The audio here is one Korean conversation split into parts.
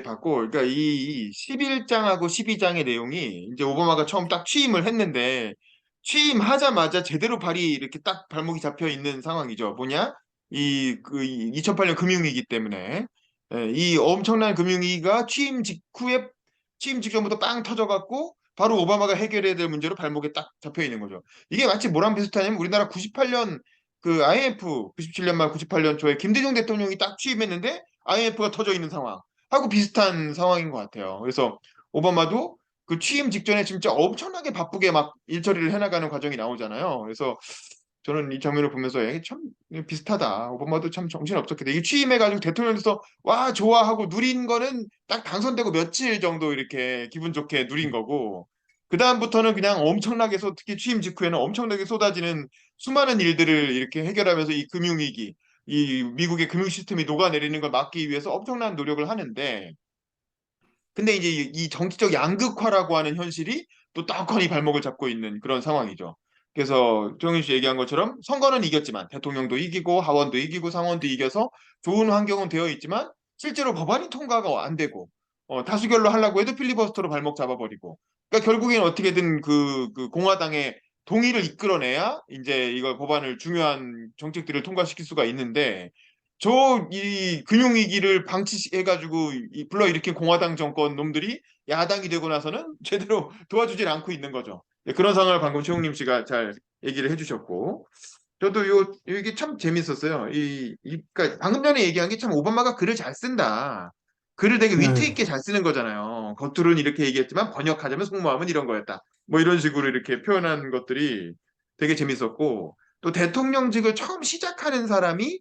받고, 그러니까 이 11장하고 12장의 내용이 이제 오바마가 처음 딱 취임을 했는데, 취임하자마자 제대로 발이 이렇게 딱 발목이 잡혀 있는 상황이죠. 뭐냐? 2008년 금융위기 때문에. 이 엄청난 금융위기가 취임 직전부터 빵 터져갖고, 바로 오바마가 해결해야 될 문제로 발목에 딱 잡혀 있는 거죠. 이게 마치 뭐랑 비슷하냐면, 우리나라 98년 그 IMF, 97년 말 98년 초에 김대중 대통령이 딱 취임했는데, IMF가 터져 있는 상황. 하고 비슷한 상황인 것 같아요. 그래서 오바마도 그 취임 직전에 진짜 엄청나게 바쁘게 막 일처리를 해나가는 과정이 나오잖아요. 그래서 저는 이 장면을 보면서 에이, 참 비슷하다. 오바마도 참 정신없었겠다. 이 취임해가지고 대통령에서 와 좋아하고 누린 거는 딱 당선되고 며칠 정도 이렇게 기분 좋게 누린 거고 그다음부터는 그냥 엄청나게 특히 취임 직후에는 엄청나게 쏟아지는 수많은 일들을 이렇게 해결하면서 이 금융위기 이 미국의 금융 시스템이 녹아내리는 걸 막기 위해서 엄청난 노력을 하는데 근데 이제 이 정치적 양극화라고 하는 현실이 또 떡하니 발목을 잡고 있는 그런 상황이죠. 그래서 정윤 씨 얘기한 것처럼 선거는 이겼지만 대통령도 이기고 하원도 이기고 상원도 이겨서 좋은 환경은 되어 있지만 실제로 법안이 통과가 안 되고 다수결로 하려고 해도 필리버스터로 발목 잡아버리고 그러니까 결국엔 어떻게든 그 공화당의 동의를 이끌어내야 이제 이걸 법안을 중요한 정책들을 통과시킬 수가 있는데 이 금융위기를 방치해가지고 불러일으킨 공화당 정권 놈들이 야당이 되고 나서는 제대로 도와주질 않고 있는 거죠. 네, 그런 상황을 방금 최웅림 씨가 잘 얘기를 해주셨고, 저도 이게 참 재밌었어요. 그러니까 방금 전에 얘기한 게 참 오바마가 글을 잘 쓴다. 글을 되게 위트 네. 있게 잘 쓰는 거잖아요. 겉으로는 이렇게 얘기했지만 번역하자면 속마음은 이런 거였다. 뭐 이런 식으로 이렇게 표현한 것들이 되게 재밌었고, 또 대통령직을 처음 시작하는 사람이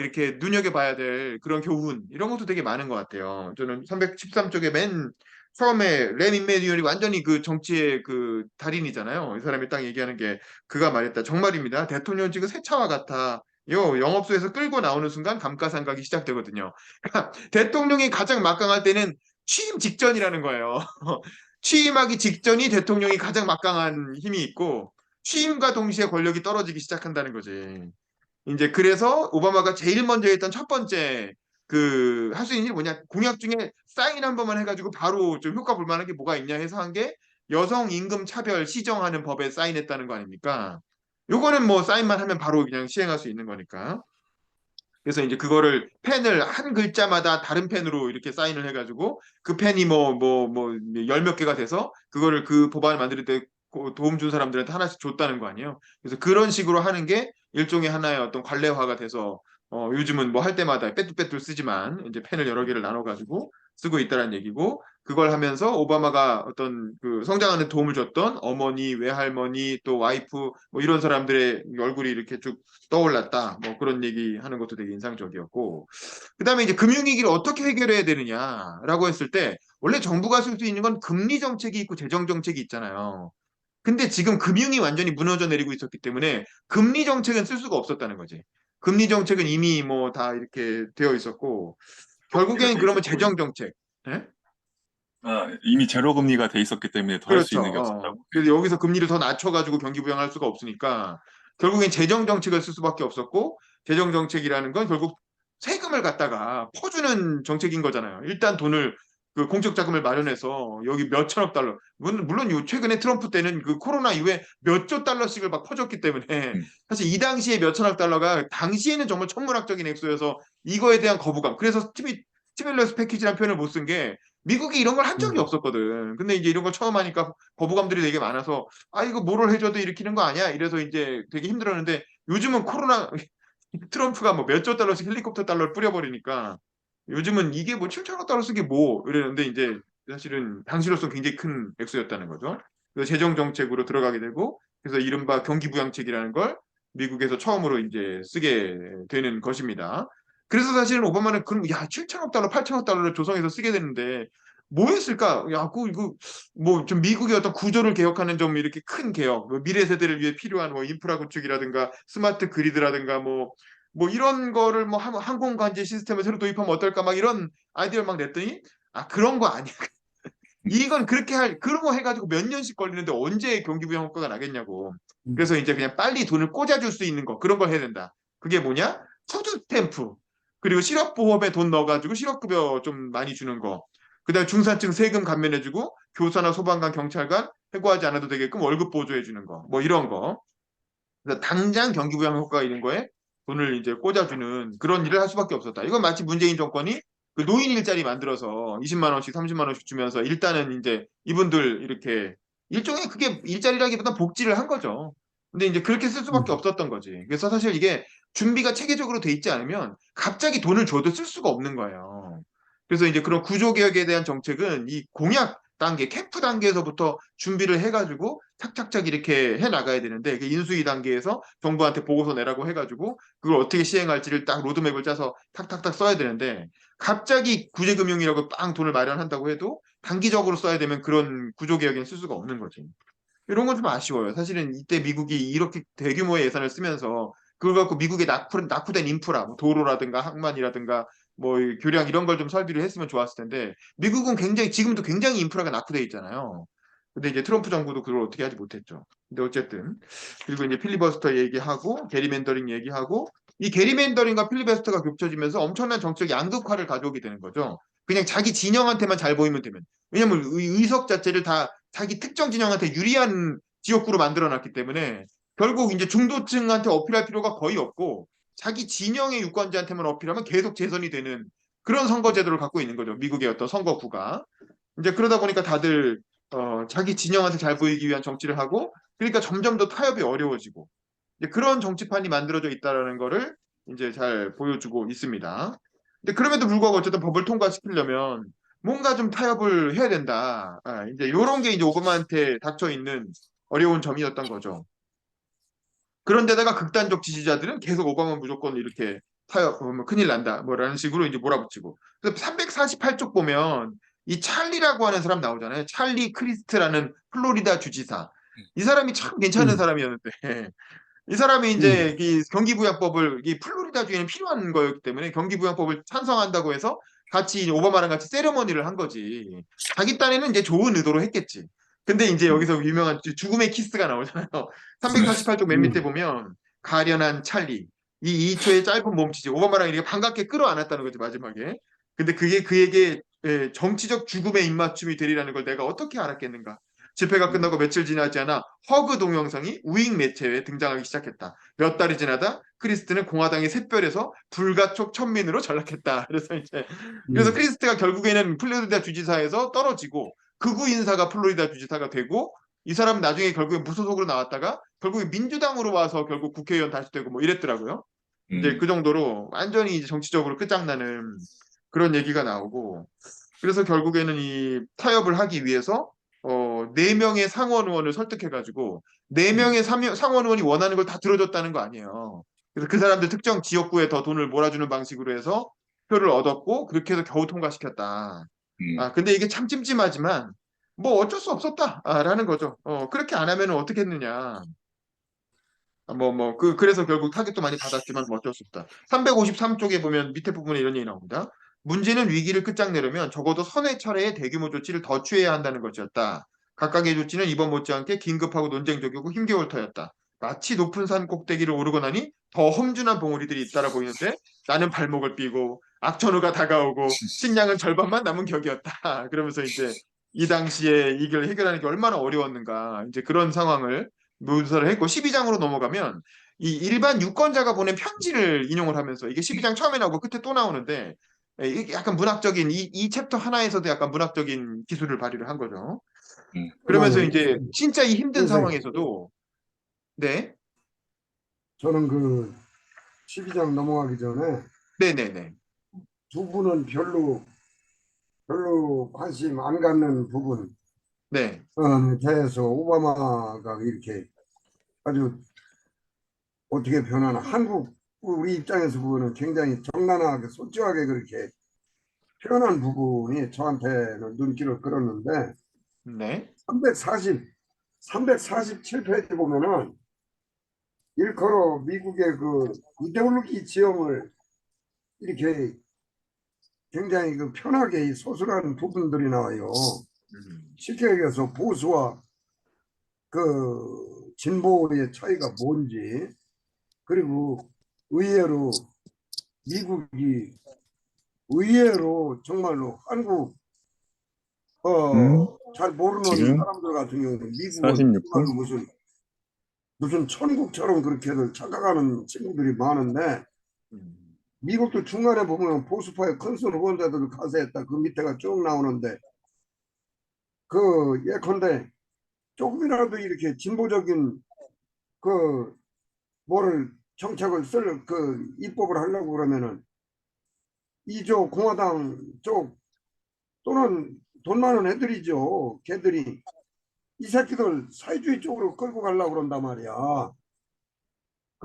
이렇게 눈여겨봐야 될 그런 교훈 이런 것도 되게 많은 것 같아요. 저는 313쪽에 맨 처음에 램 임메뉴얼이 완전히 그 정치의 그 달인이잖아요. 이 사람이 딱 얘기하는 게 그가 말했다. 정말입니다. 대통령직은 새차와 같아. 요 영업소에서 끌고 나오는 순간 감가상각이 시작되거든요. 그러니까 대통령이 가장 막강할 때는 취임 직전이라는 거예요. 취임하기 직전이 대통령이 가장 막강한 힘이 있고 취임과 동시에 권력이 떨어지기 시작한다는 거지. 이제 그래서 오바마가 제일 먼저 했던 첫 번째 그 할 수 있는 일이 뭐냐 공약 중에 사인 한 번만 해가지고 바로 좀 효과 볼 만한 게 뭐가 있냐 해서 한 게 여성 임금 차별 시정하는 법에 사인했다는 거 아닙니까? 요거는 뭐 사인만 하면 바로 그냥 시행할 수 있는 거니까. 그래서 이제 그거를 펜을 한 글자마다 다른 펜으로 이렇게 사인을 해가지고 그 펜이 열 몇 개가 돼서 그거를 그 법안을 만들 때 도움 준 사람들한테 하나씩 줬다는 거 아니에요. 그래서 그런 식으로 하는 게 일종의 하나의 어떤 관례화가 돼서 요즘은 뭐 할 때마다 빼뚤빼뚤 쓰지만 이제 펜을 여러 개를 나눠가지고 쓰고 있다는 얘기고 그걸 하면서 오바마가 어떤 그 성장하는 도움을 줬던 어머니, 외할머니, 또 와이프 뭐 이런 사람들의 얼굴이 이렇게 쭉 떠올랐다. 뭐 그런 얘기 하는 것도 되게 인상적이었고. 그다음에 이제 금융위기를 어떻게 해결해야 되느냐라고 했을 때 원래 정부가 쓸 수 있는 건 금리 정책이 있고 재정 정책이 있잖아요. 근데 지금 금융이 완전히 무너져 내리고 있었기 때문에 금리 정책은 쓸 수가 없었다는 거지. 금리 정책은 이미 뭐 다 이렇게 되어 있었고 금리가 결국엔 돼 그러면 있었고, 재정 정책. 예? 이미 제로 금리가 돼 있었기 때문에 더 할 수 그렇죠. 있는 게 없었다고. 그래서 여기서 금리를 더 낮춰가지고 경기 부양할 수가 없으니까 결국엔 재정 정책을 쓸 수밖에 없었고 재정 정책이라는 건 결국 세금을 갖다가 퍼주는 정책인 거잖아요. 일단 돈을 그 공적 자금을 마련해서 여기 몇 천억 달러 물론 요 최근에 트럼프 때는 그 코로나 이후에 몇 조 달러씩을 막 퍼줬기 때문에 음, 사실 이 당시에 몇 천억 달러가 당시에는 정말 천문학적인 액수여서 이거에 대한 거부감 그래서 스티뮬러스 패키지라는 표현을 못 쓴 게 미국이 이런 걸 한 적이 음, 없었거든. 근데 이제 이런 걸 처음 하니까 거부감들이 되게 많아서 아 이거 뭐를 해줘도 일으키는 거 아니야? 이래서 이제 되게 힘들었는데 요즘은 코로나 트럼프가 뭐 몇 조 달러씩 헬리콥터 달러를 뿌려버리니까 요즘은 이게 뭐 7천억 달러 쓰기 뭐 이랬는데 이제 사실은 당시로서 굉장히 큰 액수였다는 거죠. 그래서 재정 정책으로 들어가게 되고 그래서 이른바 경기 부양책이라는 걸 미국에서 처음으로 이제 쓰게 되는 것입니다. 그래서 사실은 오바마는 그럼 야 7천억 달러, 8천억 달러를 조성해서 쓰게 되는데 뭐 했을까? 야, 이거 뭐 좀 미국의 어떤 구조를 개혁하는 좀 이렇게 큰 개혁, 뭐 미래 세대를 위해 필요한 뭐 인프라 구축이라든가 스마트 그리드라든가 뭐 이런 거를 뭐 항공 관제 시스템을 새로 도입하면 어떨까 막 이런 아이디어를 막 냈더니 아 그런 거 아니야. 이건 그런 거 해가지고 몇 년씩 걸리는데 언제 경기 부양 효과가 나겠냐고. 음, 그래서 이제 그냥 빨리 돈을 꽂아줄 수 있는 거 그런 걸 해야 된다. 그게 뭐냐? 푸드 스탬프. 그리고 실업보험에 돈 넣어가지고 실업급여 좀 많이 주는 거. 그다음에 중산층 세금 감면해주고 교사나 소방관, 경찰관 해고하지 않아도 되게끔 월급 보조해주는 거. 뭐 이런 거. 그래서 당장 경기 부양 효과가 있는 거에 돈을 이제 꽂아주는 그런 일을 할 수밖에 없었다. 이건 마치 문재인 정권이 그 노인 일자리 만들어서 20만 원씩 30만 원씩 주면서 일단은 이제 이분들 이렇게 일종의 그게 일자리라기보다 복지를 한 거죠. 근데 이제 그렇게 쓸 수밖에 음, 없었던 거지. 그래서 사실 이게 준비가 체계적으로 돼 있지 않으면 갑자기 돈을 줘도 쓸 수가 없는 거예요. 그래서 이제 그런 구조개혁에 대한 정책은 이 공약 단계, 캠프 단계에서부터 준비를 해가지고 착착착 이렇게 해 나가야 되는데 그 인수위 단계에서 정부한테 보고서 내라고 해가지고 그걸 어떻게 시행할지를 딱 로드맵을 짜서 탁탁탁 써야 되는데 갑자기 구제금융이라고 빵 돈을 마련한다고 해도 단기적으로 써야 되면 그런 구조개혁에는 쓸 수가 없는 거지. 이런 건 좀 아쉬워요. 사실은 이때 미국이 이렇게 대규모의 예산을 쓰면서 그걸 갖고 미국의 낙후된 인프라, 뭐 도로라든가 항만이라든가 뭐 교량 이런 걸 좀 설비를 했으면 좋았을 텐데 미국은 굉장히 지금도 굉장히 인프라가 낙후돼 있잖아요. 근데 이제 트럼프 정부도 그걸 어떻게 하지 못했죠. 근데 어쨌든 그리고 이제 필리버스터 얘기하고 게리맨더링 얘기하고 이 게리맨더링과 필리버스터가 겹쳐지면서 엄청난 정책 양극화를 가져오게 되는 거죠. 그냥 자기 진영한테만 잘 보이면 되면. 왜냐면 의석 자체를 다 자기 특정 진영한테 유리한 지역구로 만들어 놨기 때문에 결국 이제 중도층한테 어필할 필요가 거의 없고 자기 진영의 유권자한테만 어필하면 계속 재선이 되는 그런 선거제도를 갖고 있는 거죠. 미국의 어떤 선거구가. 이제 그러다 보니까 다들 자기 진영한테 잘 보이기 위한 정치를 하고 그러니까 점점 더 타협이 어려워지고 이제 그런 정치판이 만들어져 있다라는 거를 이제 잘 보여주고 있습니다. 근데 그럼에도 불구하고 어쨌든 법을 통과시키려면 뭔가 좀 타협을 해야 된다. 이제 이런 게 이제 오바마한테 닥쳐 있는 어려운 점이었던 거죠. 그런데다가 극단적 지지자들은 계속 오바마 무조건 이렇게 타협, 뭐 큰일 난다, 뭐라는 식으로 이제 몰아붙이고. 그래서 348쪽 보면 이 찰리라고 하는 사람 나오잖아요. 찰리 크리스트라는 플로리다 주지사. 이 사람이 참 괜찮은 음, 사람이었는데 이 사람이 이제 음, 이 경기부양법을 이 플로리다주에는 필요한 거였기 때문에 경기부양법을 찬성한다고 해서 같이 이제 오바마랑 같이 세레머니를 한 거지. 자기 딴에는 이제 좋은 의도로 했겠지. 근데 이제 음, 여기서 유명한 죽음의 키스가 나오잖아요. 348쪽 맨 밑에 음, 보면 가련한 찰리. 이 2초의 짧은 몸치지. 오바마랑 이렇게 반갑게 끌어안았다는 거지 마지막에. 근데 그게 그에게 정치적 죽음의 입맞춤이 되리라는 걸 내가 어떻게 알았겠는가. 집회가 음, 끝나고 며칠 지나지 않아 허그 동영상이 우익 매체에 등장하기 시작했다. 몇 달이 지나다 크리스트는 공화당의 샛별에서 불가촉 천민으로 전락했다. 그래서 음, 크리스트가 결국에는 플로리다 주지사에서 떨어지고 극우 인사가 플로리다 주지사가 되고 이 사람 나중에 결국에 무소속으로 나왔다가 결국에 민주당으로 와서 결국 국회의원 다시 되고 뭐 이랬더라고요. 이제 음, 그 정도로 완전히 이제 정치적으로 끝장나는 그런 얘기가 나오고 그래서 결국에는 이 타협을 하기 위해서 네 명의 상원 의원을 설득해가지고 네 음, 명의 상원 의원이 원하는 걸 다 들어줬다는 거 아니에요. 그래서 그 사람들 특정 지역구에 더 돈을 몰아주는 방식으로 해서 표를 얻었고 그렇게 해서 겨우 통과시켰다. 음. 근데 이게 참 찜찜하지만 뭐 어쩔 수 없었다라는 거죠. 그렇게 안 하면 어떻게 했느냐. 그래서 결국 타격도 많이 받았지만 뭐 어쩔 수 없다. 353쪽에 보면 밑에 부분에 이런 얘기 나옵니다. 문제는 위기를 끝장내려면 적어도 선회 차례의 대규모 조치를 더 취해야 한다는 것이었다. 각각의 조치는 이번 못지않게 긴급하고 논쟁적이고 힘겨울 터였다. 마치 높은 산 꼭대기를 오르고 나니 더 험준한 봉우리들이 잇따라 보이는데 나는 발목을 삐고 악천후가 다가오고 식량은 절반만 남은 격이었다. 그러면서 이제 이 당시에 이걸 해결하는 게 얼마나 어려웠는가. 이제 그런 상황을 묘사를 했고 12장으로 넘어가면 이 일반 유권자가 보낸 편지를 인용을 하면서 이게 12장 처음에 나오고 끝에 또 나오는데 이게 약간 문학적인 이 챕터 하나에서도 약간 문학적인 기술을 발휘를 한 거죠. 그러면서 그러면 이제 진짜 이 힘든 선생, 상황에서도 네, 저는 그 12장 넘어가기 전에 네네네, 두 분은 별로 관심 안 갖는 부분 네, 대해서 오바마가 이렇게 아주 어떻게 변하나 한국 우리 입장에서 보면 굉장히 정당하게 솔직하게 그렇게 표현한 부분이 저한테는 눈길을 끌었는데 네, 347페이지 보면은 일컬어 미국의 그 이데올로기 지형을 이렇게 굉장히 그 편하게 이 소설하는 부분들이 나와요. 쉽게 얘기해서 보수와 그 진보의 차이가 뭔지, 그리고 의외로 미국이 의외로 정말로 한국 음, 잘 모르는 지금 사람들 같은 경우는 미국은 46분? 정말로 무슨 천국처럼 그렇게들 착각하는 친구들이 많은데 음. 미국도 중간에 보면 보수파의 큰손 후원자들을 가세했다 그 밑에가 쭉 나오는데 그 예컨대 조금이라도 이렇게 진보적인 그 뭐를 정책을 쓸 그 입법을 하려고 그러면은 이조 공화당 쪽 또는 돈 많은 애들이죠. 걔들이 이 새끼들 사회주의 쪽으로 끌고 가려고 그런단 말이야.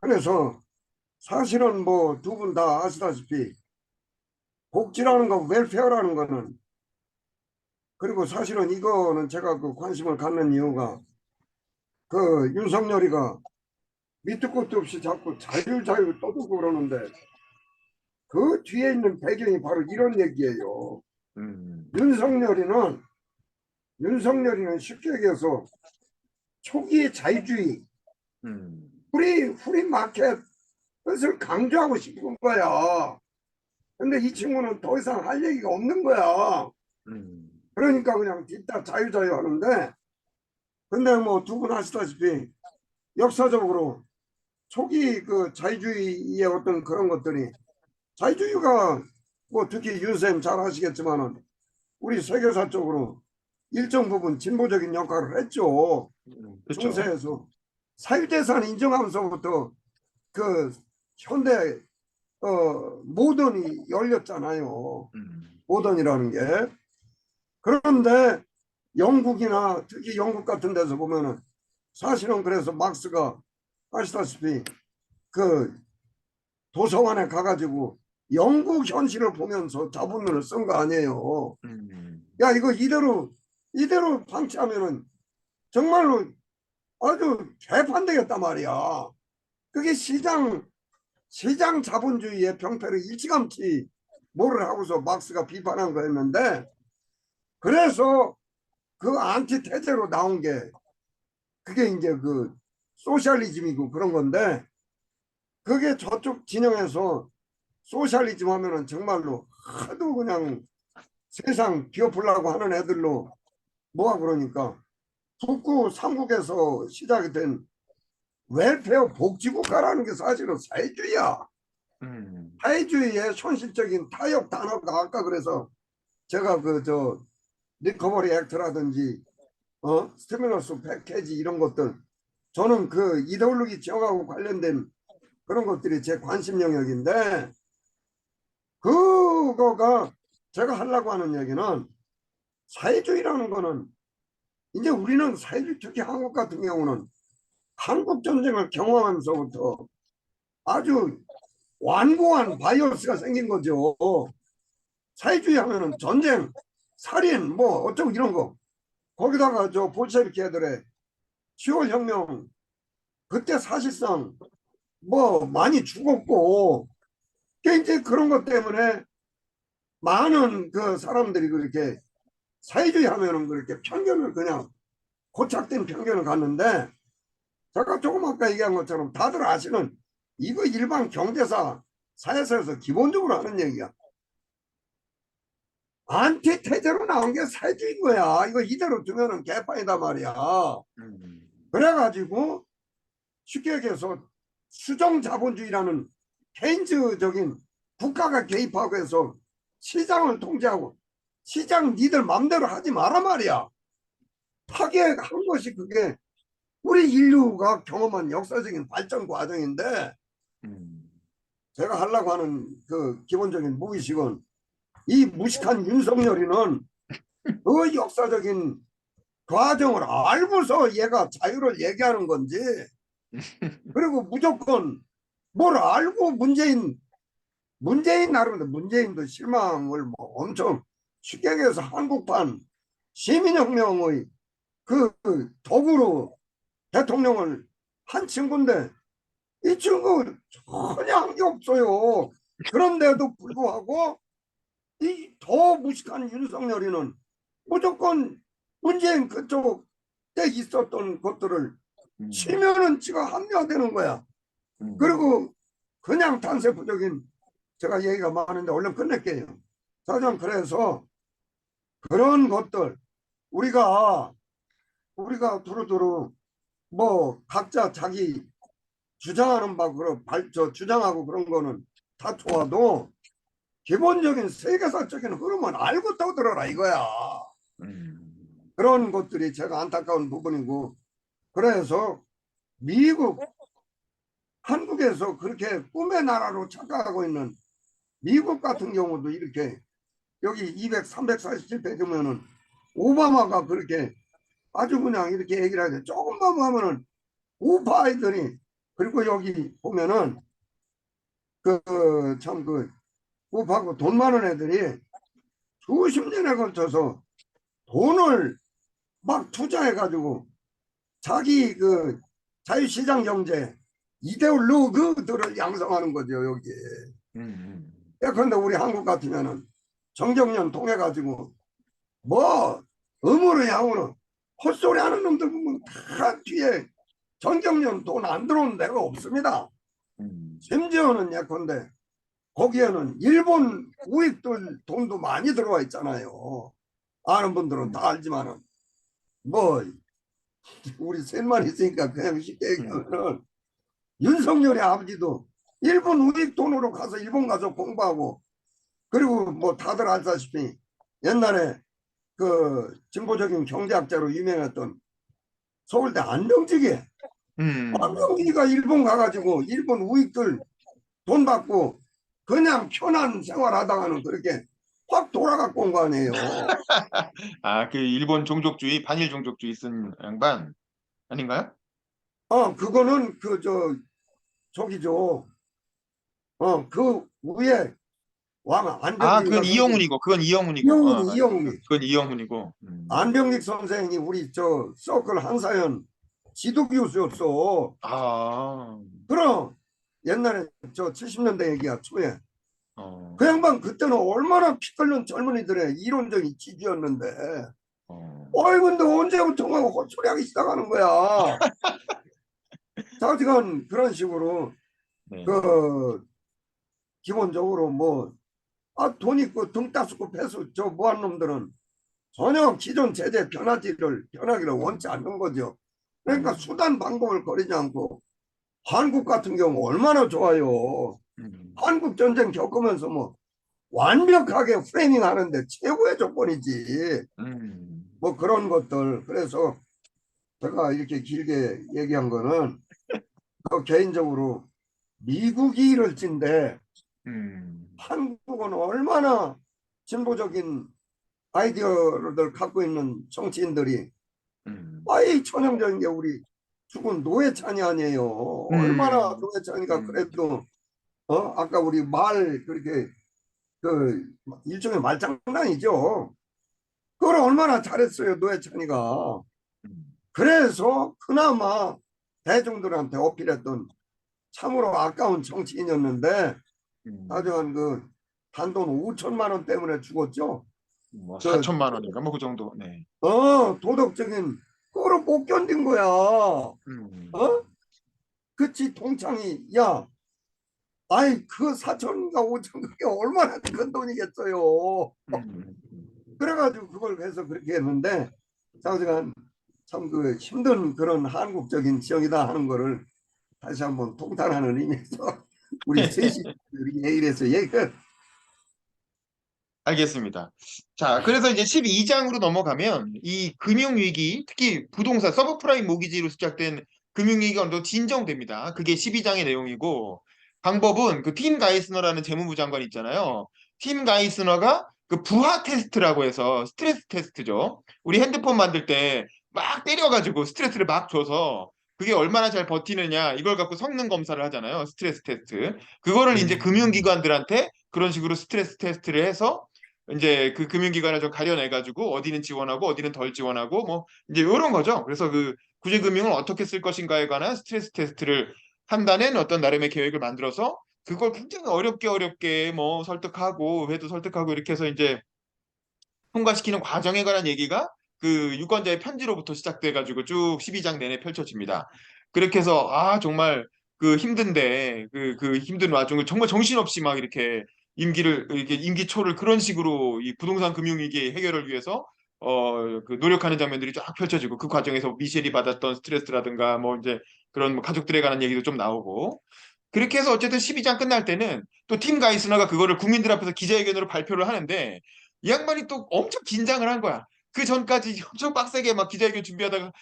그래서 사실은 뭐 두 분 다 아시다시피 복지라는 거, 웰페어라는 거는 그리고 사실은 이거는 제가 그 관심을 갖는 이유가 그 윤석열이가 밑도 끝도 없이 자꾸 자유 떠들고 그러는데 그 뒤에 있는 배경이 바로 이런 얘기예요. 음. 윤석열이는 쉽게 얘기해서 초기의 자유주의, 음. 프리 마켓을 강조하고 싶은 거야. 근데 이 친구는 더 이상 할 얘기가 없는 거야. 음. 그러니까 그냥 뒤따 자유 하는데 근데 뭐 두 분 아시다시피 역사적으로 초기 그 자유주의의 어떤 그런 것들이 자유주의가 뭐 특히 윤쌤 잘 아시겠지만은 우리 세계사적으로 일정 부분 진보적인 역할을 했죠. 그렇죠. 중세에서 사유재산 인정하면서부터 그 현대 모던이 열렸잖아요. 음. 모던이라는 게. 그런데 영국이나 특히 영국 같은 데서 보면은 사실은 그래서 막스가 아시다시피 그 도서관에 가가지고 영국 현실을 보면서 자본론을 쓴 거 아니에요. 음. 야 이거 이대로 방치하면은 정말로 아주 개판되겠단 말이야. 그게 시장 자본주의의 병폐를 일찌감치 뭐를 하고서 막스가 비판한 거였는데 그래서 그 안티테제로 나온 게 그게 이제 그 소셜리즘이고 그런 건데 그게 저쪽 진영에서 소셜리즘 하면은 정말로 하도 그냥 세상 뒤엎으려고 하는 애들로 뭐가 그러니까 북구 삼국에서 시작이 된 웰페어 복지국가라는 게 사실은 사회주의야. 음. 사회주의의 현실적인 타협 단어가 아까 그래서 제가 그 저 리커버리 액트라든지 스티뮬러스 패키지 이런 것들 저는 그 이데올로기 지역하고 관련된 그런 것들이 제 관심 영역인데 그거가 제가 하려고 하는 얘기는 사회주의라는 거는 이제 우리는 사회주의 특히 한국 같은 경우는 한국 전쟁을 경험하면서부터 아주 완고한 바이어스가 생긴 거죠. 사회주의 하면은 전쟁, 살인, 뭐 어쩌고 이런 거. 거기다가 저 볼셰비키 애들의 10월 혁명 그때 사실상 뭐 많이 죽었고 이제 그런 것 때문에 많은 그 사람들이 그렇게 사회주의 하면은 그렇게 편견을 그냥 고착된 편견을 갖는데 제가 조금 아까 얘기한 것처럼 다들 아시는 이거 일반 경제사 사회사에서 기본적으로 하는 얘기야. 안티테제로 나온 게 사회주의인 거야. 이거 이대로 두면은 개판이다 말이야. 음. 그래가지고 쉽게 얘기해서 수정자본주의라는 케인즈적인 국가가 개입하고 해서 시장을 통제하고 시장 니들 맘대로 하지 마라 말이야. 하게 한 것이 그게 우리 인류가 경험한 역사적인 발전 과정인데 음. 제가 하려고 하는 그 기본적인 무의식은 이 무식한 윤석열이는 그 역사적인 과정을 알고서 얘가 자유를 얘기하는 건지 그리고 무조건 뭘 알고 문재인 나름대로 문재인도 실망을 뭐 엄청 쉽게 얘기해서 한국판 시민혁명의 그 도구로 대통령을 한 친구인데 이 친구 전혀 한 게 없어요. 그런데도 불구하고 이 더 무식한 윤석열이는 무조건 문재인 그쪽에 있었던 것들을 음. 치면은 지가 합리화되는 거야. 음. 그리고 그냥 단세부적인 제가 얘기가 많은데 얼른 끝낼게요. 자, 좀 그래서 그런 것들 우리가 두루두루 뭐 각자 자기 주장하는 바 그런 주장하고 그런 거는 다 좋아도 기본적인 세계사적인 흐름은 알고 떠들어라 이거야. 그런 것들이 제가 안타까운 부분이고, 그래서 미국, 한국에서 그렇게 꿈의 나라로 착각하고 있는 미국 같은 경우도 이렇게 여기 200, 347페이지면은 오바마가 그렇게 아주 그냥 이렇게 얘기를 하죠. 조금만 하면은 우파 아이들이, 그리고 여기 보면은 참 우파고 돈 많은 애들이 수십 년에 걸쳐서 돈을 막 투자해가지고 자기 자유시장 경제 이데올로그들을 양성하는 거죠 여기. 예컨대 우리 한국 같으면은 정경련 통해가지고 뭐 음으로 양으로 헛소리 하는 놈들 보면 다 뒤에 정경련 돈 안 들어오는 데가 없습니다. 심지어는 예컨대 거기에는 일본 우익들 돈도 많이 들어와 있잖아요. 아는 분들은 다 알지만은 뭐 우리 셋만 있으니까 그냥 쉽게 얘기하면 윤석열의 아버지도 일본 우익 돈으로 가서 일본 가서 공부하고, 그리고 뭐 다들 알다시피 옛날에 진보적인 경제학자로 유명했던 서울대 안병직이가 일본 가가지고 일본 우익들 돈 받고 그냥 편한 생활하다가는 그렇게 확 돌아갖고 온 거 아니에요. 아, 그 일본 종족주의, 반일 종족주의 쓴 양반 아닌가요? 그거는 저기죠. 그 위에 왕 아, 안병직인가 선생님. 그건 이영훈이고, 맞아. 이영훈이. 그건 이영훈이고. 안병직 선생이 우리 서클 한사연 지도 교수였어. 아, 그럼 옛날에 70년대 얘기야 초에. 어, 그 양반 그때는 얼마나 피 끓는 젊은이들의 이론적인 지주였는데, 어이 근데 언제부터 막 헛소리하기 시작하는 거야. 자지간 그런 식으로 네. 기본적으로 돈 있고 등 따스고 패수 뭐한 놈들은 전혀 기존 제재 변하기를 원치 않는 거죠. 그러니까 수단 방법을 거리지 않고, 한국 같은 경우 얼마나 좋아요. 한국 전쟁 겪으면서 완벽하게 프레이밍 하는데 최고의 조건이지. 뭐 그런 것들. 그래서 제가 이렇게 길게 얘기한 거는 개인적으로 미국이 이럴진데 한국은 얼마나 진보적인 아이디어를 갖고 있는 정치인들이 아이 천연적인 게 우리 죽은 노회찬이 아니에요. 얼마나 노회찬이가 그래도 아까 우리 말 그렇게 일종의 말장난이죠. 그걸 얼마나 잘했어요 노회찬이가. 그래서 그나마 대중들한테 어필했던 참으로 아까운 정치인이었는데 하여간 단돈 5천만 원 때문에 죽었죠. 뭐 4천만 원인가 뭐 그 정도. 네. 도덕적인 그거를 못 견딘 거야. 그치 동창이 야 아이 그 4천인가 5천 그게 얼마나 큰 돈이겠어요. 그래가지고 그걸 해서 그렇게 했는데 자우지간 참 힘든 그런 한국적인 지형이다 하는 거를 다시 한번 통탄하는 의미에서 우리 셋이 얘기를 해서 얘기가. 알겠습니다. 자, 그래서 이제 12장으로 넘어가면 이 금융위기, 특히 부동산, 서브프라임 모기지로 시작된 금융위기가 어느 정도 진정됩니다. 그게 12장의 내용이고, 방법은 팀 가이스너라는 재무부 장관 있잖아요. 팀 가이스너가 부하 테스트라고 해서 스트레스 테스트죠. 우리 핸드폰 만들 때 막 때려가지고 스트레스를 막 줘서 그게 얼마나 잘 버티느냐 이걸 갖고 성능 검사를 하잖아요. 스트레스 테스트. 그거를 이제 금융기관들한테 그런 식으로 스트레스 테스트를 해서 이제 그 금융기관을 좀 가려내가지고 어디는 지원하고 어디는 덜 지원하고 뭐 이제 이런 거죠. 그래서 구제금융을 어떻게 쓸 것인가에 관한 스트레스 테스트를 한다는 어떤 나름의 계획을 만들어서 그걸 굉장히 어렵게 뭐 설득하고 회도 설득하고 이렇게 해서 이제 통과시키는 과정에 관한 얘기가 그 유권자의 편지로부터 시작돼가지고 쭉 12장 내내 펼쳐집니다. 그렇게 해서 정말 그 힘든데 그 힘든 와중에 정말 정신없이 막 이렇게 임기를 이렇게 임기초를 그런 식으로 이 부동산 금융위기 해결을 위해서 그 노력하는 장면들이 쫙 펼쳐지고 그 과정에서 미셸이 받았던 스트레스라든가 뭐 이제 그런 뭐 가족들에 관한 얘기도 좀 나오고 그렇게 해서 어쨌든 12장 끝날 때는 또 팀 가이스너가 그거를 국민들 앞에서 기자회견으로 발표를 하는데 이 양반이 또 엄청 긴장을 한 거야. 그 전까지 엄청 빡세게 막 기자회견 준비하다가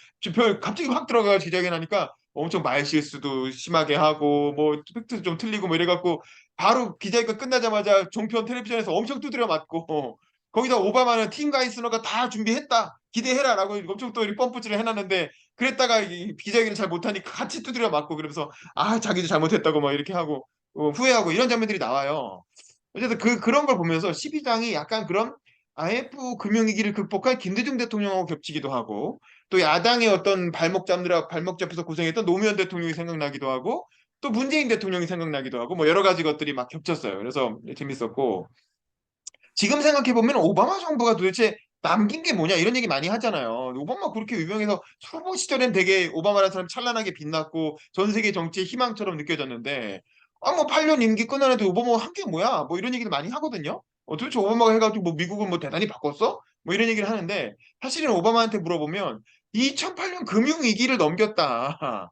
갑자기 확 들어가 기자회견 하니까 엄청 말 실수도 심하게 하고 뭐 팩트도 좀 틀리고 뭐 이래갖고 바로 기자회견 끝나자마자 종편 텔레비전에서 엄청 두드려 맞고 거기다 오바마는 팀 가이스너가 다 준비했다 기대해라라고 엄청 또 이렇게 펌프질을 해놨는데 그랬다가 이 기자회견을 잘 못하니까 같이 두드려 맞고 그러면서 아 자기도 잘못했다고 막 이렇게 하고 후회하고 이런 장면들이 나와요. 어쨌든 그런 걸 보면서 12장이 약간 그런 IF 금융위기를 극복한 김대중 대통령하고 겹치기도 하고 또 야당의 어떤 발목 잡혀서 고생했던 노무현 대통령이 생각나기도 하고 또 문재인 대통령이 생각나기도 하고 뭐 여러 가지 것들이 막 겹쳤어요. 그래서 재밌었고 지금 생각해보면 오바마 정부가 도대체 남긴 게 뭐냐 이런 얘기 많이 하잖아요. 오바마 그렇게 유명해서 후보 시절엔 되게 오바마라는 사람 찬란하게 빛났고 전 세계 정치의 희망처럼 느껴졌는데 아 뭐 8년 임기 끝나는데 오바마 한 게 뭐야 뭐 이런 얘기도 많이 하거든요. 도대체 오바마가 해가지고 뭐 미국은 뭐 대단히 바꿨어? 뭐 이런 얘기를 하는데 사실은 오바마한테 물어보면 2008년 금융위기를 넘겼다.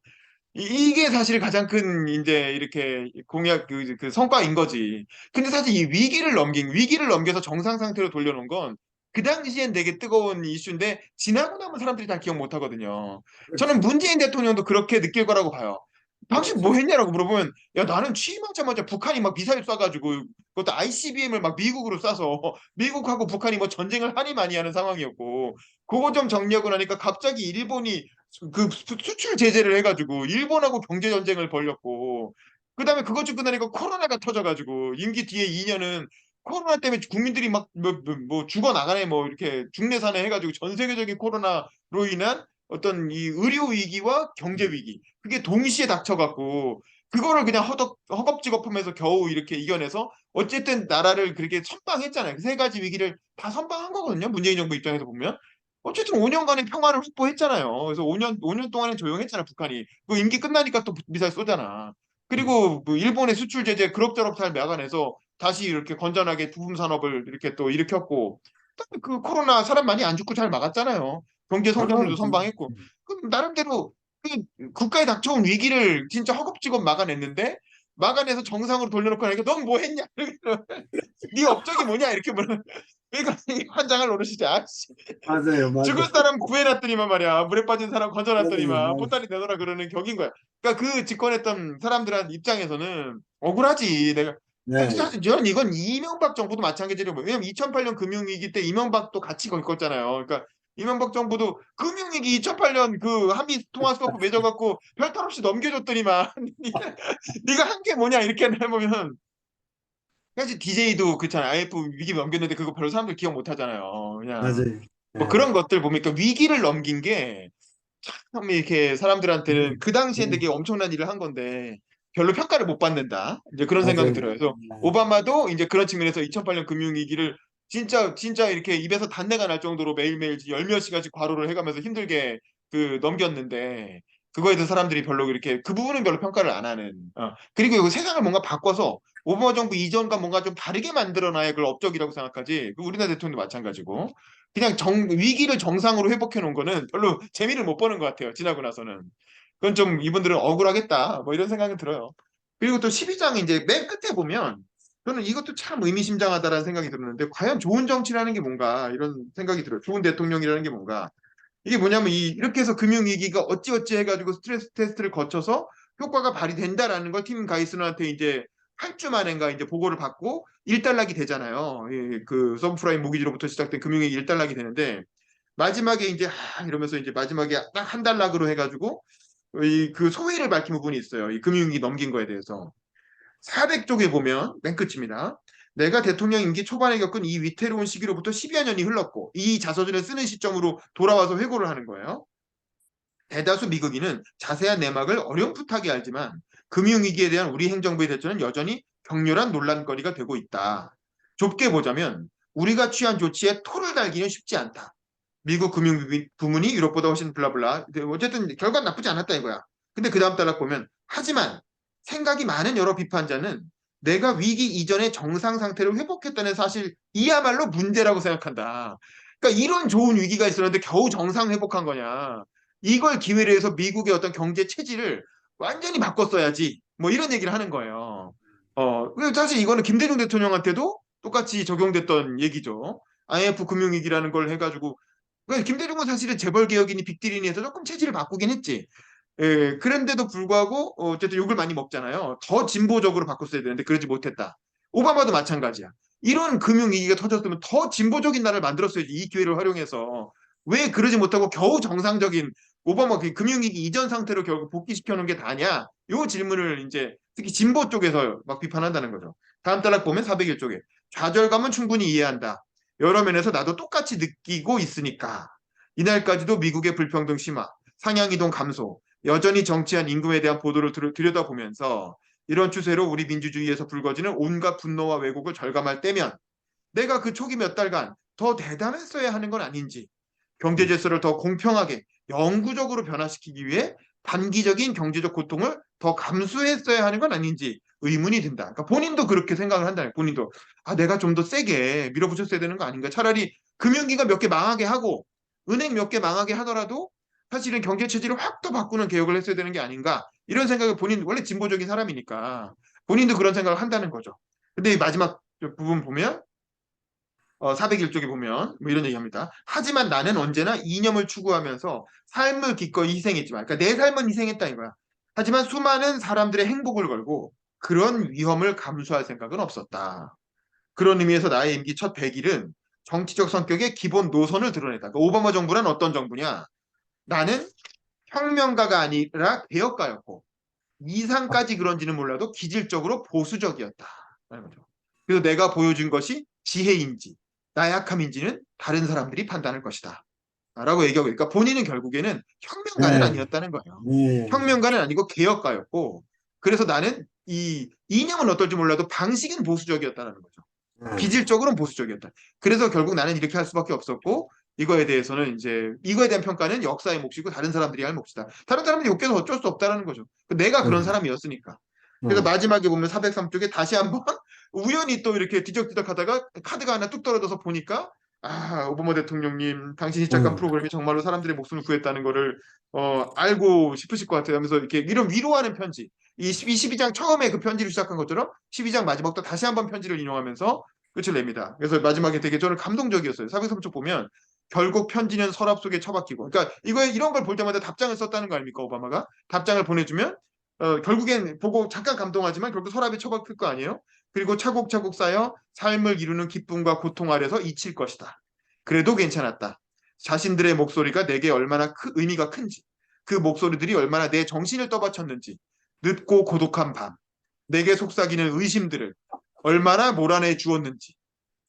이게 사실 가장 큰 이제 이렇게 공약 그 성과인 거지. 근데 사실 이 위기를 넘겨서 정상 상태로 돌려놓은 건 그 당시엔 되게 뜨거운 이슈인데 지나고 나면 사람들이 다 기억 못 하거든요. 저는 그렇지. 문재인 대통령도 그렇게 느낄 거라고 봐요. 당신 뭐 그렇지. 했냐라고 물어보면 야 나는 취임하자마자 북한이 막 미사일 쏴가지고 그것도 ICBM을 막 미국으로 쏴서 미국하고 북한이 뭐 전쟁을 하니 많이 하는 상황이었고 그거 좀 정리하고 나니까 갑자기 일본이 그 수출 제재를 해가지고 일본하고 경제 전쟁을 벌였고 그다음에 그것 좀 끝나니까 코로나가 터져가지고 임기 뒤에 2년은 코로나 때문에 국민들이 막 뭐 죽어 나가네 뭐 이렇게 죽네 사네 해가지고 전 세계적인 코로나로 인한 어떤 이 의료 위기와 경제 위기 그게 동시에 닥쳐갖고 그거를 그냥 허겁지겁하면서 겨우 이렇게 이겨내서 어쨌든 나라를 그렇게 선방했잖아요. 그 세 가지 위기를 다 선방한 거거든요. 문재인 정부 입장에서 보면. 어쨌든 5년간의 평화를 확보했잖아요. 그래서 5년 동안은 조용했잖아, 북한이. 그 임기 끝나니까 또 미사일 쏘잖아. 그리고 그 일본의 수출 제재 그럭저럭 잘 막아내서 다시 이렇게 건전하게 부품 산업을 이렇게 또 일으켰고, 그다음에 그 코로나 사람 많이 안 죽고 잘 막았잖아요. 경제 잘 성장률도 나왔지. 선방했고. 그럼 나름대로 그 국가에 닥쳐온 위기를 진짜 허겁지겁 막아냈는데, 막아내서 정상으로 돌려놓고 나니까 넌 뭐 했냐? 네 업적이 뭐냐? 이렇게 물으면 그러니까 이 환장할 노릇이지. 아씨. 맞아요, 죽을 맞아요. 사람 구해놨더니만 말이야. 물에 빠진 사람 맞아요, 건져놨더니만 맞아요. 보따리 내놓으라 그러는 격인 거야. 그러니까 그 집권했던 사람들한 입장에서는 억울하지. 내가 네. 사실 저는 이건 이명박 정부도 마찬가지로 왜냐면 2008년 금융위기 때 이명박도 같이 겪었잖아요. 그러니까 이명박 정부도 금융위기 2008년 그 한미 통화 스워프 맺어갖고 별탈 없이 넘겨줬더니만 네가 한 게 뭐냐 이렇게 해보면 사실 DJ도 그렇잖아요. IF 위기 넘겼는데 그거 별로 사람들 기억 못 하잖아요. 그냥 맞아요. 뭐 네. 그런 것들 보니까 위기를 넘긴 게 참 이렇게 사람들한테는 그 당시엔 네. 되게 엄청난 일을 한 건데 별로 평가를 못 받는다. 이제 그런 생각이 맞아요. 들어요. 그래서 네. 오바마도 이제 그런 측면에서 2008년 금융위기를 진짜 이렇게 입에서 단내가 날 정도로 매일매일 열 몇 시간씩 과로를 해가면서 힘들게 그 넘겼는데 그거에 대해서 사람들이 별로 그렇게 그 부분은 별로 평가를 안 하는. 그리고 이거 세상을 뭔가 바꿔서 오바마 정부 이전과 뭔가 좀 다르게 만들어놔야 그걸 업적이라고 생각하지. 그 우리나라 대통령도 마찬가지고. 그냥 위기를 정상으로 회복해 놓은 거는 별로 재미를 못 보는 것 같아요. 지나고 나서는. 그건 좀 이분들은 억울하겠다. 뭐 이런 생각이 들어요. 그리고 또 12장 이제 맨 끝에 보면 저는 이것도 참 의미심장하다라는 생각이 들었는데 과연 좋은 정치라는 게 뭔가 이런 생각이 들어요. 좋은 대통령이라는 게 뭔가. 이게 뭐냐면 이렇게 해서 금융위기가 어찌어찌 해가지고 스트레스 테스트를 거쳐서 효과가 발휘된다라는 걸 팀 가이스너한테 이제 8주 만인가 이제 보고를 받고 일단락이 되잖아요. 그 서브프라임 모기지로부터 시작된 금융위기 일단락이 되는데 마지막에 이제 이러면서 이제 마지막에 딱 한 달락으로 해가지고 이 그 소회를 밝힌 부분이 있어요. 이 금융위기 넘긴 거에 대해서. 400쪽에 보면 맨 끝입니다. 내가 대통령 임기 초반에 겪은 이 위태로운 시기로부터 10여 년이 흘렀고 이 자서전을 쓰는 시점으로 돌아와서 회고를 하는 거예요. 대다수 미국인은 자세한 내막을 어렴풋하게 알지만 금융위기에 대한 우리 행정부의 대처는 여전히 격렬한 논란거리가 되고 있다. 좁게 보자면 우리가 취한 조치에 토를 달기는 쉽지 않다. 미국 금융부문이 유럽보다 훨씬 블라블라. 어쨌든 결과는 나쁘지 않았다 이거야. 근데 그 다음 달락 보면 하지만 생각이 많은 여러 비판자는 내가 위기 이전의 정상 상태를 회복했다는 사실 이야말로 문제라고 생각한다. 그러니까 이런 좋은 위기가 있었는데 겨우 정상 회복한 거냐. 이걸 기회로 해서 미국의 어떤 경제 체질을 완전히 바꿨어야지. 뭐 이런 얘기를 하는 거예요. 그리고 사실 이거는 김대중 대통령한테도 똑같이 적용됐던 얘기죠. IMF 금융위기라는 걸 해가지고 그러니까 김대중은 사실은 재벌개혁이니 빅딜이니 해서 조금 체질을 바꾸긴 했지. 예, 그런데도 불구하고 어쨌든 욕을 많이 먹잖아요. 더 진보적으로 바꿨어야 되는데 그러지 못했다. 오바마도 마찬가지야. 이런 금융위기가 터졌으면 더 진보적인 나라를 만들었어야지. 이 기회를 활용해서. 왜 그러지 못하고 겨우 정상적인 오바마 그 금융위기 이전 상태로 결국 복귀시켜 놓은 게 다냐? 요 질문을 이제 특히 진보 쪽에서 막 비판한다는 거죠. 다음 단락 보면 401쪽에 좌절감은 충분히 이해한다. 여러 면에서 나도 똑같이 느끼고 있으니까. 이날까지도 미국의 불평등 심화, 상향이동 감소, 여전히 정치한 임금에 대한 보도를 들여다보면서 이런 추세로 우리 민주주의에서 불거지는 온갖 분노와 왜곡을 절감할 때면 내가 그 초기 몇 달간 더 대담했어야 하는 건 아닌지, 경제 질서를 더 공평하게 영구적으로 변화시키기 위해 단기적인 경제적 고통을 더 감수했어야 하는 건 아닌지 의문이 든다. 그러니까 본인도 그렇게 생각을 한다는 거예요. 본인도 내가 좀 더 세게 밀어붙였어야 되는 거 아닌가? 차라리 금융기관 몇 개 망하게 하고 은행 몇 개 망하게 하더라도 사실은 경제 체질을 확 더 바꾸는 개혁을 했어야 되는 게 아닌가? 이런 생각을 본인 원래 진보적인 사람이니까 본인도 그런 생각을 한다는 거죠. 근데 이 마지막 부분 보면 401쪽에 보면 뭐 이런 얘기합니다. 하지만 나는 언제나 이념을 추구하면서 삶을 기꺼이 희생했지만, 그러니까 내 삶은 희생했다 이거야. 하지만 수많은 사람들의 행복을 걸고 그런 위험을 감수할 생각은 없었다. 그런 의미에서 나의 임기 첫 100일은 정치적 성격의 기본 노선을 드러냈다. 그러니까 오바마 정부는 어떤 정부냐? 나는 혁명가가 아니라 개혁가였고 이상까지 그런지는 몰라도 기질적으로 보수적이었다. 라는 거죠. 그래서 내가 보여준 것이 지혜인지 나약함인지는 다른 사람들이 판단할 것이다. 라고 얘기하고 그러니까 본인은 결국에는 혁명가는 네, 아니었다는 거예요. 네, 혁명가는 아니고 개혁가였고 그래서 나는 이 이념은 어떨지 몰라도 방식은 보수적이었다는 거죠. 네, 기질적으로는 보수적이었다. 그래서 결국 나는 이렇게 할 수밖에 없었고 이거에 대해서는 이제 이거에 대한 평가는 역사의 몫이고 다른 사람들이 할 몫이다. 다른 사람들이 욕해서 어쩔 수 없다라는 거죠. 내가 그런 네, 사람이었으니까. 그래서 네, 마지막에 보면 403쪽에 다시 한번 우연히 또 이렇게 뒤적뒤적 하다가 카드가 하나 뚝 떨어져서 보니까 오바마 대통령님 당신이 시작한 네, 프로그램이 정말로 사람들의 목숨을 구했다는 거를 알고 싶으실 것 같아요. 하면서 이렇게 이런 위로하는 편지 이 12장 처음에 그 편지를 시작한 것처럼 12장 마지막도 다시 한번 편지를 인용하면서 끝을 냅니다. 그래서 마지막에 되게 저는 감동적이었어요. 403쪽 보면 결국 편지는 서랍 속에 처박히고 그러니까 이거에 이런 걸 볼 때마다 답장을 썼다는 거 아닙니까 오바마가 답장을 보내주면 결국엔 보고 잠깐 감동하지만 결국 서랍에 처박힐 거 아니에요? 그리고 차곡차곡 쌓여 삶을 이루는 기쁨과 고통 아래서 잊힐 것이다. 그래도 괜찮았다. 자신들의 목소리가 내게 얼마나 의미가 큰지, 그 목소리들이 얼마나 내 정신을 떠받쳤는지, 늦고 고독한 밤, 내게 속삭이는 의심들을 얼마나 몰아내 주었는지,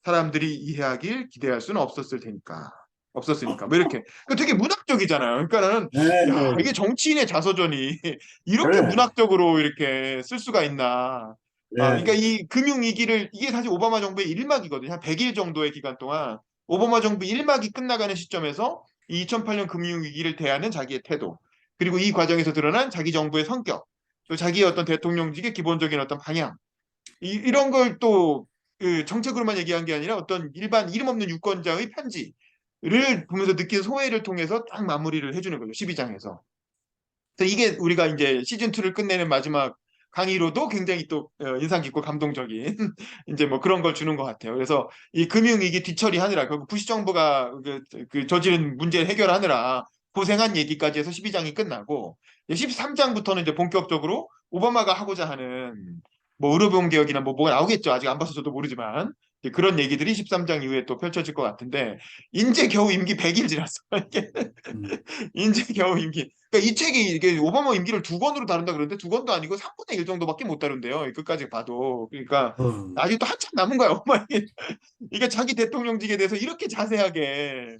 사람들이 이해하길 기대할 수는 없었을 테니까. 없었으니까. 뭐 이렇게. 그러니까 되게 문학적이잖아요. 그러니까 나는, 네, 야, 네, 이게 정치인의 자서전이 이렇게 그래, 문학적으로 이렇게 쓸 수가 있나. 그러니까 네, 이 금융위기를, 이게 사실 오바마 정부의 1막이거든요. 한 100일 정도의 기간 동안. 오바마 정부 1막이 끝나가는 시점에서 이 2008년 금융위기를 대하는 자기의 태도. 그리고 이 과정에서 드러난 자기 정부의 성격. 또 자기의 어떤 대통령직의 기본적인 어떤 방향. 이런 걸 또 그 정책으로만 얘기한 게 아니라 어떤 일반 이름 없는 유권자의 편지를 보면서 느낀 소회를 통해서 딱 마무리를 해주는 거죠. 12장에서. 그래서 이게 우리가 이제 시즌2를 끝내는 마지막 강의로도 굉장히 또 인상 깊고 감동적인 이제 뭐 그런 걸 주는 것 같아요. 그래서 이 금융위기 뒤처리하느라 결국 부시 정부가 그 저지른 문제를 해결하느라 고생한 얘기까지 해서 12장이 끝나고 13장부터는 이제 본격적으로 오바마가 하고자 하는 뭐 의료보험 개혁이나 뭐가 나오겠죠. 아직 안 봐서 저도 모르지만 이제 그런 얘기들이 13장 이후에 또 펼쳐질 것 같은데 이제 겨우 임기 100일 지났어. 이게 음, 이제 겨우 임기. 그러니까 이 책이 이게 오바마 임기를 두 권으로 다룬다 그러는데 두 권도 아니고 3분의 1 정도밖에 못 다룬대요. 이 끝까지 봐도. 그러니까 어, 아직도 한참 남은 거야. 오바마 이게 자기 대통령직에 대해서 이렇게 자세하게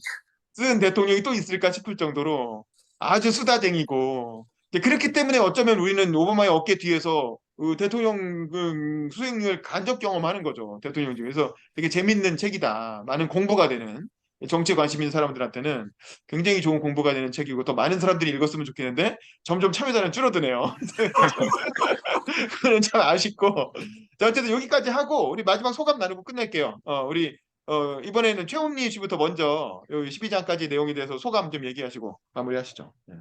쓴 대통령이 또 있을까 싶을 정도로 아주 수다쟁이고 이제 그렇기 때문에 어쩌면 우리는 오바마의 어깨 뒤에서 그 대통령 수행을 간접 경험하는 거죠. 대통령직. 그래서 되게 재밌는 책이다. 많은 공부가 되는. 정치에 관심 있는 사람들한테는 굉장히 좋은 공부가 되는 책이고 더 많은 사람들이 읽었으면 좋겠는데 점점 참여자는 줄어드네요. 그건 참 아쉽고. 자, 어쨌든 여기까지 하고 우리 마지막 소감 나누고 끝낼게요. 우리 이번에는 최홍리 씨부터 먼저 여기 12장까지 내용에 대해서 소감 좀 얘기하시고 마무리하시죠. 네.